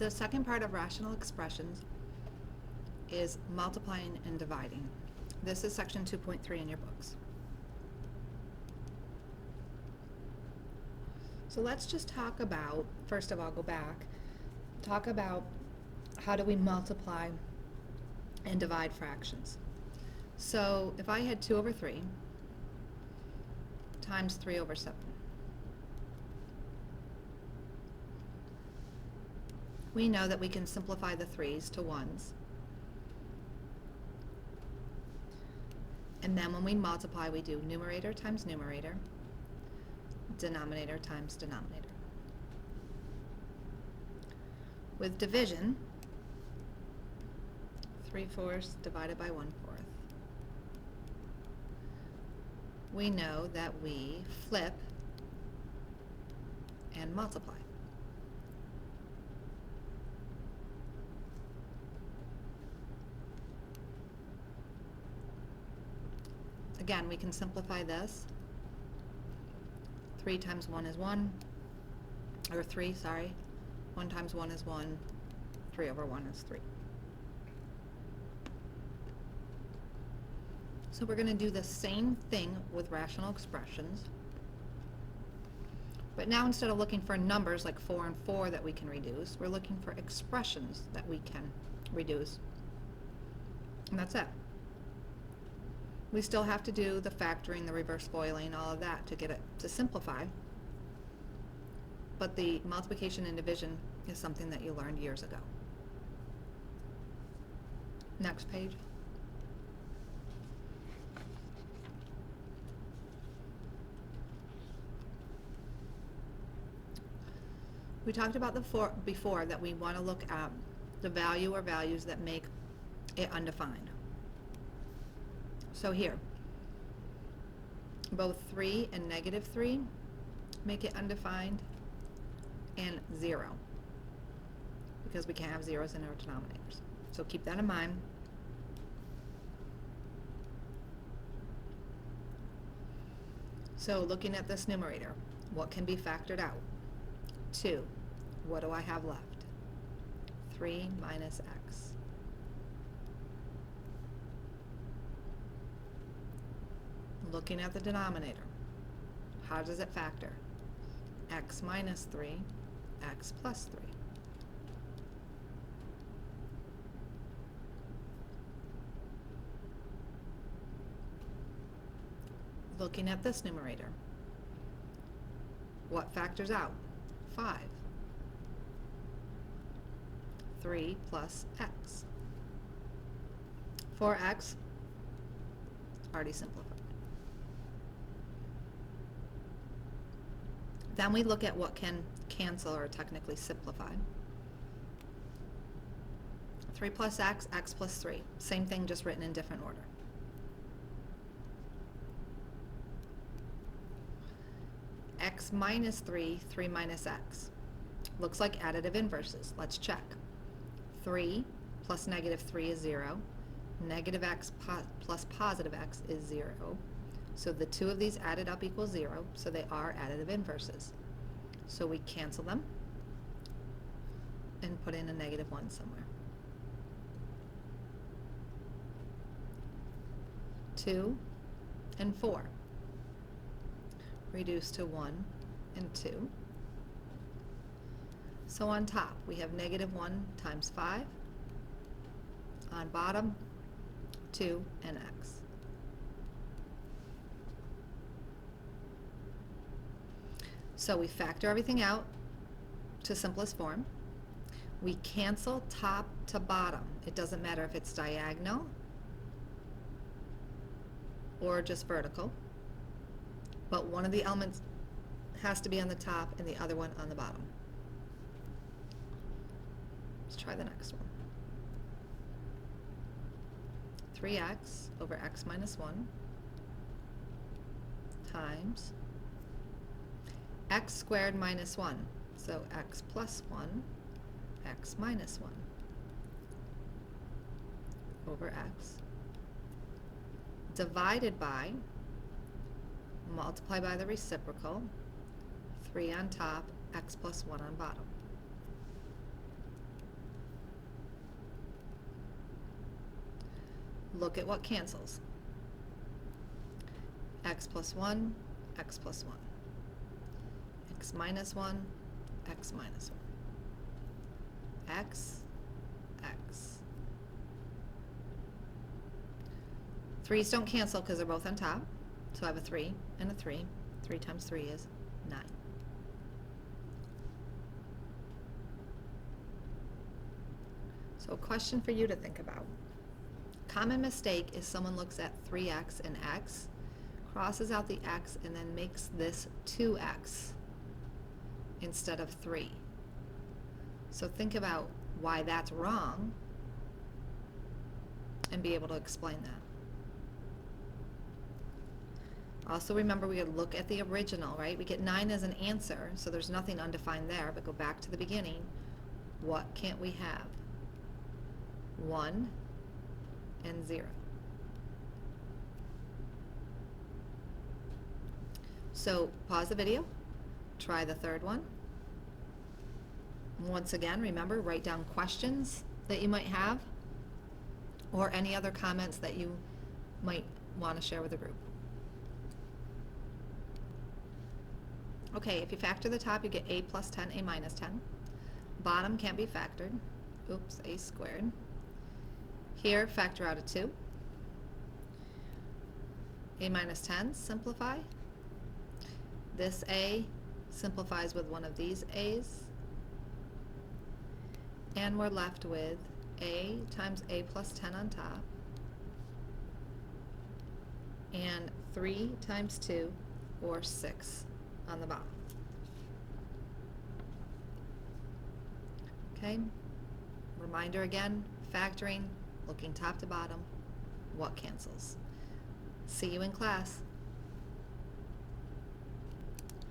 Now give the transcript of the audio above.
The second part of rational expressions is multiplying and dividing. This is section 2.3 in your books. So let's just talk about, first of all, go back, talk about how do we multiply and divide fractions. So if I had 2 over 3 times 3 over 7, we know that we can simplify the 3's to 1's. And then when we multiply, we do numerator times numerator, denominator times denominator. With division, 3/4 divided by 1/4, we know that we flip and multiply. Again, we can simplify this. 3 times 1 is 1, or 3, sorry. 1 times 1 is 1, 3 over 1 is 3. So we're going to do the same thing with rational expressions. But now instead of looking for numbers like 4 and 4 that we can reduce, we're looking for expressions that we can reduce. And that's it. We still have to do the factoring, the reverse FOILing, all of that to get it to simplify. But the multiplication and division is something that you learned years ago. Next page. We talked about before that we want to look at the value or values that make it undefined. So here, both 3 and -3 make it undefined, and 0, because we can't have zeros in our denominators. So keep that in mind. So looking at this numerator, what can be factored out? 2. What do I have left? 3 minus x. Looking at the denominator, how does it factor? X minus 3, x plus 3. Looking at this numerator, what factors out? 5. 3 plus x. 4x, already simplified. Then we look at what can cancel or technically simplify. 3 plus x, x plus 3. Same thing, just written in different order. X minus 3, 3 minus x. Looks like additive inverses. Let's check. 3 plus -3 is 0. Negative x plus positive x is 0. So the two of these added up equals 0, so they are additive inverses. So we cancel them and put in a -1 somewhere. 2 and 4 reduce to 1 and 2. So on top we have -1 times 5. On bottom, 2 and x. So we factor everything out to simplest form. We cancel top to bottom. It doesn't matter if it's diagonal or just vertical, but one of the elements has to be on the top and the other one on the bottom. Let's try the next one. 3x over x minus 1 times x squared minus 1, so x plus 1, x minus 1 over x, divided by, multiply by the reciprocal, 3 on top, x plus 1 on bottom. look at what cancels. X plus 1, x plus 1. X minus 1, x minus 1. X, x. 3's don't cancel because they're both on top. So I have a 3 and a 3. 3 times 3 is 9. So a question for you to think about. Common mistake is someone looks at 3x and x, crosses out the x, and then makes this 2x instead of 3. So think about why that's wrong and be able to explain that. Also remember, we would look at the original, right? We get 9 as an answer, so there's nothing undefined there, but go back to the beginning. What can't we have? 1 and 0. So pause the video, try the third one. Once again, remember, write down questions that you might have or any other comments that you might want to share with the group. Okay, if you factor the top, you get a plus 10, a minus 10. Bottom can't be factored. Oops, a squared. Here, factor out a 2. A minus 10, simplify. This a simplifies with one of these a's. And we're left with a times a plus 10 on top. And 3 times 2, or 6, on the bottom. Okay, reminder again, factoring, looking top to bottom, what cancels. See you in class.